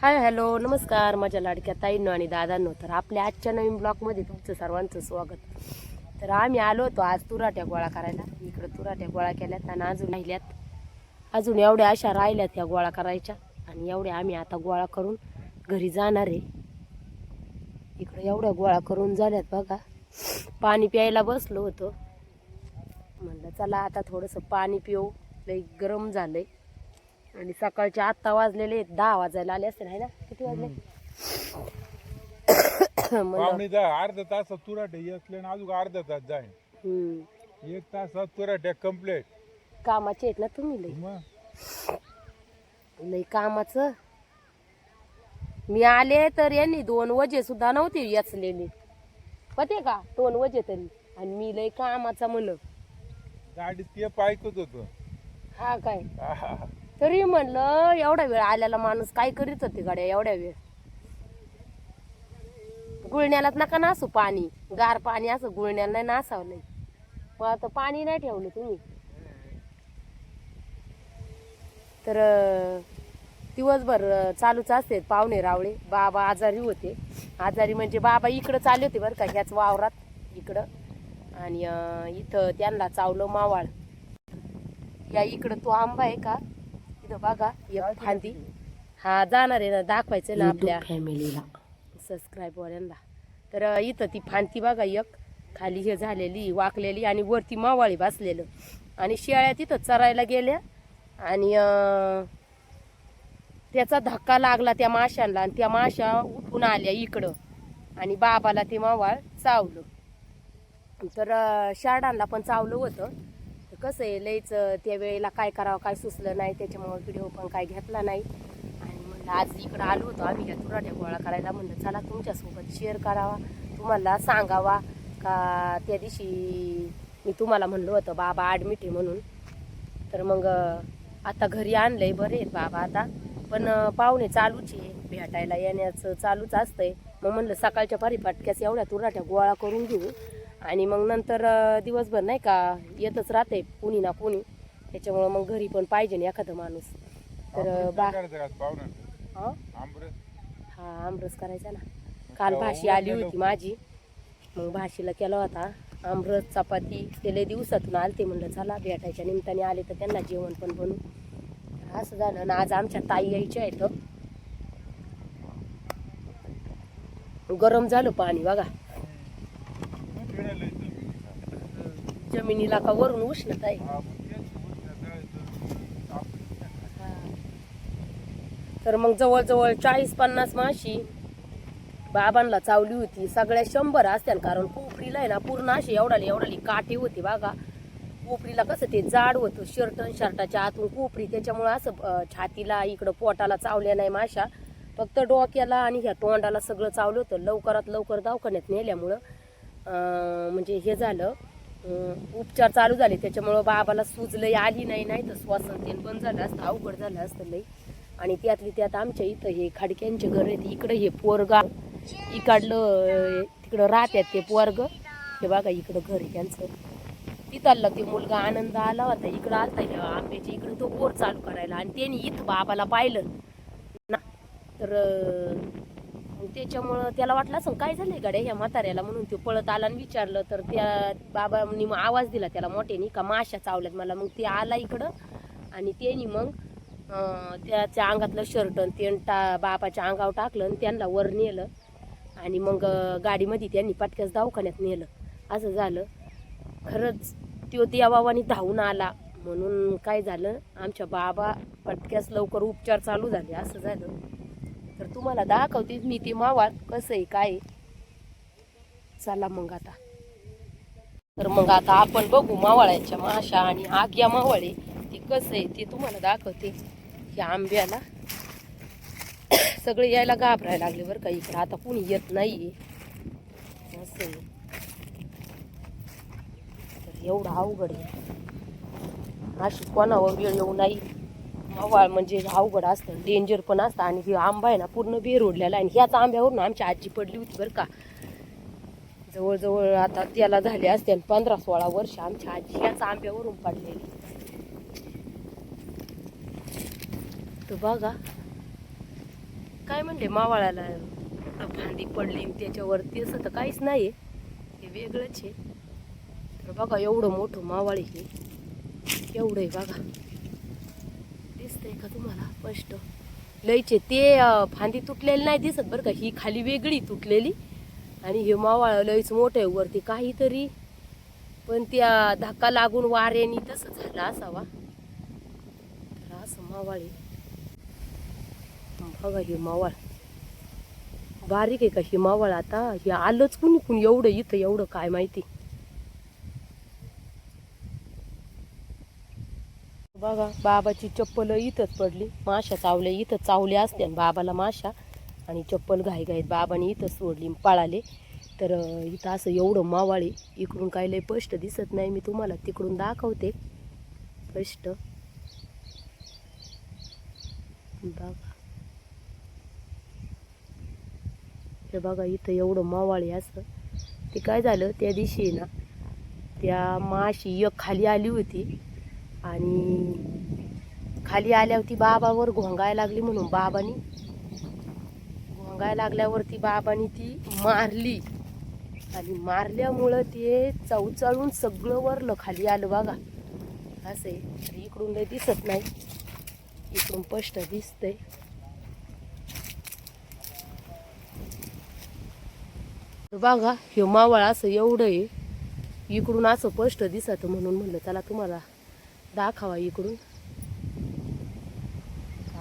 Hi hello नमस्कार माझ्या लाडक्या ताईंनो आणि दादांनो. तर आपल्या आजच्या नवीन ब्लॉगमध्ये तुमचं सर्वांचं स्वागत. तर आम्ही आलो होतो आज तुराट्या गोळा करायला. इकडं तुराट्या गोळा केल्यात आणि अजून राहिल्यात, अजून एवढ्या अशा राहिल्यात ह्या गोळा करायच्या. आणि एवढ्या आम्ही आता गोळा करून घरी जाणार आहे. इकडं एवढ्या गोळा करून झाल्यात बघा. पाणी प्यायला बसलो होतो, म्हणलं चला आता थोडंसं पाणी पिऊ, लई गरम झालंय. आणि सकाळचे 8 वाजलेले, 10 वाजायला आले असते ना. किती वाजले? पावणे 10 अर्धा तास तुराटे असले ना, अजून अर्धा तास जाईल. 1 तासात तुराट्या कम्प्लीट. कामाचे आहेत ना तुम्ही लई कामाचं. मी आले तर यांनी 2 वजे सुद्धा नव्हते याचलेले, पते का 2 वजे तरी. आणि मी लई कामाचा म्हण गाडीत ते पायकत होतो. हा काय तरी म्हणलं एवढा वेळ आलेला माणूस काय करीत होते गाड्या एवढ्या वेळ. गुळण्यालाच नका नासू पाणी, गार पाणी असं गुळण्याला नाही नासावलंय. मग आता पाणी नाही ठेवलं तुम्ही. तर दिवसभर चालूच असते पाहुणे रावळे. बाबा आजारी होते, आजारी म्हणजे बाबा इकडं चालले होते बरं का, ह्याच वावरात इकडं. आणि इथं त्यांना चावलं मावाळ. या इकडं तो आंबा आहे का बघा, एक फांदी. हा जाणार आहे ना, दाखवायचं ना आपल्या फॅमिलीला, सबस्क्राईबवाल्यांना. तर इथं ती फांदी बघा, एक खाली हे झालेली वाकलेली आणि वरती मावाळी बसलेलं. आणि शेळ्या तिथं चरायला गेल्या आणि त्याचा धक्का लागला त्या माशांना आणि त्या माशा उठून आल्या इकडं आणि बाबाला ते मावाळ चावलं. तर शाडांना पण चावलं होतं. कसं आहे लईच त्या वेळेला काय करावं काय सुचलं नाही, त्याच्यामुळे व्हिडिओ पण काय घेतला नाही. आणि म्हणलं आज इकडं आलो होतो आम्ही या तुराट्या गोळा करायला, म्हणलं चला तुमच्यासोबत शेअर करावा, तुम्हाला सांगावा का. त्या दिवशी मी तुम्हाला म्हणलं होतं बाबा ॲडमिट आहे म्हणून. तर मग आता घरी आणलंय, बरे आहेत बाबा आता. पण पाहुणे चालूच आहे, भेटायला येण्याचं चालूच असतंय. मग म्हणलं सकाळच्या परिपाटक्यास एवढ्या तुराट्या गोळा करून घेऊ आणि मग नंतर दिवसभर नाही का येतच राहते कोणी ना कोणी, त्याच्यामुळं मग घरी पण पाहिजे ना एखादं माणूस. तर हा आमरस करायचा ना. काल भाशी आली होती माझी, मग भाशीला केला होता आमरस चपाती. ते लय दिवसातून आलते, म्हणलं चला भेटायच्या निमित्ताने आले तर त्यांना जेवण पण बनवू. असं झालं ना. आज आमच्या ताई यायच्या आहेत. गरम झालं पाणी बघा, जमिनीला का वरून उष्णता आहे. तर मग जवळजवळ 40-50 माशी बाबांना चावली होती. सगळ्या 100 असत्या, कारण कोपरीला आहे ना पूर्ण अशी एवढाली काठी होती बघा. कोपरीला कसं ते जाड होतं शर्टाच्या आतून कोपरी, त्याच्यामुळं असं छातीला इकडं पोटाला चावल्या नाही माशा, फक्त डोक्याला आणि ह्या तोंडाला सगळं चावलं होतं. लवकरात लवकर दवाखान्यात नेल्यामुळं म्हणजे हे झालं, उपचार चालू झाले. त्याच्यामुळं बाबाला सुजलंय आली नाही, नाही तर श्वासन ते बंद झालं असतं, अवघड झालं असतं लई. आणि त्यातली त्यात आमच्या इथं हे खाडक्यांचे घर आहेत, इकडं हे पोरगा इकडलं तिकडं राहत्यात ते पोरग. हे बघा इकडं घर आहे त्यांचं. तिथला ते मुलगा आनंद आला होता, इकडं आलता आंब्याच्या इकडं तो बोर चालू करायला. आणि त्यांनी इथं बाबाला पाहिलं ना, तर त्याच्यामुळं त्याला वाटलं असं काय झालंय गाड्या ह्या म्हाताऱ्याला, म्हणून तो पळत आला आणि विचारलं. तर त्या बाबांनी आवाज दिला त्याला मोठ्यानी का माशा चावल्यात मला. मग ते आला इकडं आणि त्यांनी मग त्याच्या अंगातलं शर्ट ते बाबाच्या अंगावर टाकलं आणि त्यांना वर नेलं. आणि मग गाडीमध्ये त्यांनी पटक्यास दवाखान्यात नेलं. असं झालं. खरंच तो देवावानी धावून आला, म्हणून काय झालं आमच्या बाबा पटक्यास लवकर उपचार चालू झाले. असं झालं. तर तुम्हाला दाखवते मी ते मावाळ कसं आहे काय. चला मग आता. तर मग आता आपण बघू मावळ्याच्या माशा आणि आग्या मावळे ते कसं आहे ते तुम्हाला दाखवते. या आंब्याला सगळे यायला घाबरायला लागले बरं का इकडं, आता कोणी येत नाही असं आहे. तर एवढं अवघड आहे, अशी कोणावर वेळ येऊ नाही. मावाळ म्हणजे अवघड असतं, डेंजर पण असतं. आणि हे आंबा आहे ना पूर्ण बेर ओढलेला आहे. आणि ह्याच आंब्यावरून आमची आजी पडली होती बरं का. जवळजवळ आता त्याला झाले असते 15-16 वर्ष आमच्या आजी ह्याच आंब्यावरून पडलेली. तर बघा काय म्हणले मावाळाला फांदी पडली आणि त्याच्यावरती असं तर काहीच नाही हे वेगळंच आहे. तर बघा एवढं मोठं मावाळी हे एवढं आहे बघा, दिसतंय का तुम्हाला स्पष्ट? लयचे ते फांदी तुटलेली नाही दिसत बरं का, ही खाली वेगळी तुटलेली आणि हे मावाळ लयच मोठं आहे वरती काहीतरी, पण त्या धक्का लागून वाऱ्याने तसं झालं असावा. तर असं मावाळ आहे बघा. हे मावाळ बारीक आहे का हे मावाळ? आता हे आलंच कुणी कुणी एवढं इथं एवढं काय माहिती. बघा बाबाची चप्पल इथंच पडली, माशा चावल्या इथं चावल्या असत्या बाबाला माशा, आणि चप्पल घाईघाईत बाबाने इथंच सोडली पळाले. तर इथं असं एवढं मावाळे, इकडून काय लय स्पष्ट दिसत नाही, मी तुम्हाला तिकडून दाखवते स्पष्ट बघा. हे बघा इथं एवढं मावाळे असं. ते काय झालं त्या दिवशी ना, त्या माशी एक खाली आली होती आणि खाली आल्यावरती बाबावर घोंगायला लागली, म्हणून बाबानी घोंगायला लागल्यावरती बाबानी ती मारली आणि मारल्यामुळं ते चवचाळून सगळं वरलं खाली आलं बघा असं आहे. तर इकडून लय दिसत नाही, इकडून स्पष्ट दिसतंय. बघा हे मावळ असं एवढं आहे, इकडून असं स्पष्ट दिसत म्हणून म्हणलं चला तुम्हाला दाखवा इकडून.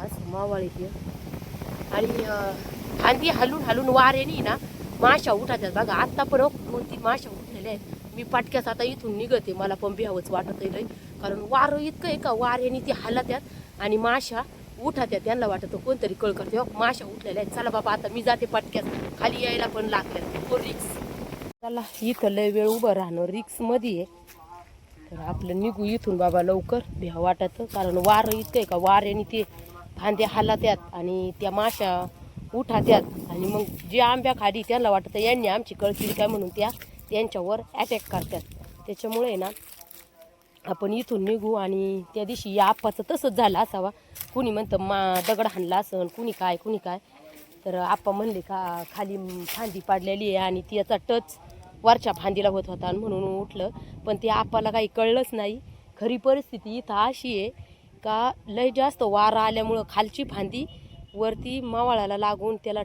असं मावळ आहे आणि फांदी हलून हलून वाऱ्याने ना माशा उठातात बघा. आत्ता पण 2-3 माशा उठलेल्या आहेत. मी पटक्यास आता इथून निघते, मला पण भ्यावंच वाटत आहे, कारण वारं इतकं आहे का वाऱ्याने ती हलत्यात आणि माशा उठात्यात. त्यांना वाटतं कोणतरी कळ करते, हो माशा उठलेल्या आहेत, चला बाबा आता मी जाते पटक्यास, खाली यायला पण लागल्या तो रिक्स. चला इथं लय वेळ उभं राहणं रिक्स मध्ये आहे, तर आपलं निघू इथून बाबा लवकर, भ्या वाटत, कारण वारं इतकं आहे का वाऱ्याने ते फांद्या हलत्यात आणि त्या माशा उठात्यात आणि मग जे आंब्या खाली त्यांना वाटतं यांनी आमची कळतील काय म्हणून त्या त्यांच्यावर अटॅक करतात. त्याच्यामुळे ना आपण इथून निघू. आणि त्या दिवशी या आप्पाचं तसंच झालं असावा, कुणी म्हणतं दगड हाणला असन, कुणी काय कुणी काय. तर आप्पा म्हणले का खाली फांदी पाडलेली आहे आणि ती याचा टच वरच्या फांदीला होत होता आणि म्हणून उठलं, पण ते आप्पाला काही कळलंच नाही. खरी परिस्थिती इथं अशी आहे का लय जास्त वारा आल्यामुळं खालची फांदी वरती मावळाला लागून त्याला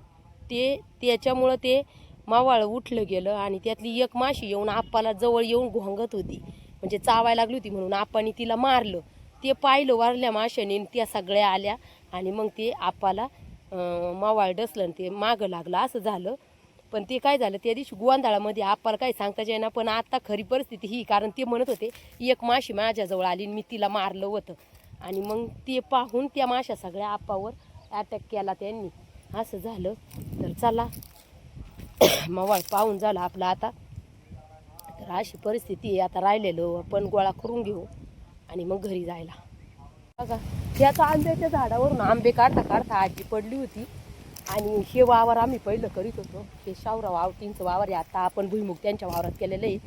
त्याच्यामुळं ते मावळ उठलं गेलं आणि त्यातली एक माशी येऊन आप्पाला जवळ येऊन घोंगत होती, म्हणजे चावायला लागली होती, म्हणून आप्पाने तिला मारलं. ते पाहिलं वारल्या माशाने, त्या सगळ्या आल्या आणि मग ते आप्पाला मावळ डसलं आणि ते मागं लागलं असं झालं. पण ते काय झालं त्या दिवशी गोंधळामध्ये आप्पाला काही सांगता येईना, पण आता खरी परिस्थिती ही, कारण ते म्हणत होते एक माशी माझ्याजवळ आली आणि मी तिला मारलं होतं, आणि मग ते पाहून त्या माशा सगळ्या आप्पावर अटॅक केला त्यांनी, असं झालं. तर चला मावळ पाहून झालं आपलं आता. तर अशी परिस्थिती आहे, आता राहिलेलं आपण गोळा करून घेऊ आणि मग घरी जायला. बघा त्याचा आंब्याच्या झाडावरून आंबे काढता काढता आजी पडली होती आणि हे वावर आम्ही पहिलं करीत होतो. हे शावराव आवटींचं वावर आहे, आता आपण भुईमुग त्यांच्या वावरात केलेलं आहे,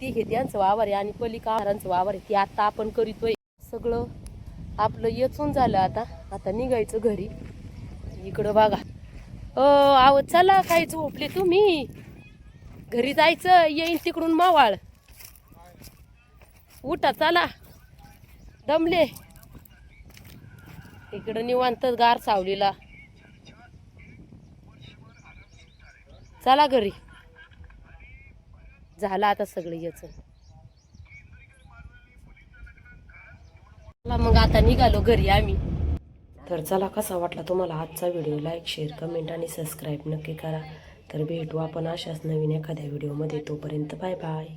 ते हे त्यांचं वावर आहे आणि पलिकारांचं वावर आहे, ते आता आपण करीतोय. सगळं आपलं येचून झालं, आता निघायचं घरी. इकडं बघा आव चला काही झोपले तुम्ही, घरी जायचं, येईन तिकडून मावाळ, उठा चला दमले. इकडं निवांत गार सावलीला, चला घरी, झालं आता सगळं याचं. मग आता निघालो घरी आम्ही. तर चला कसा वाटला तुम्हाला आजचा व्हिडिओ, लाईक शेअर कमेंट आणि सबस्क्राईब नक्की करा. तर भेटू आपण अशाच नवीन एखाद्या व्हिडिओमध्ये, तोपर्यंत बाय बाय.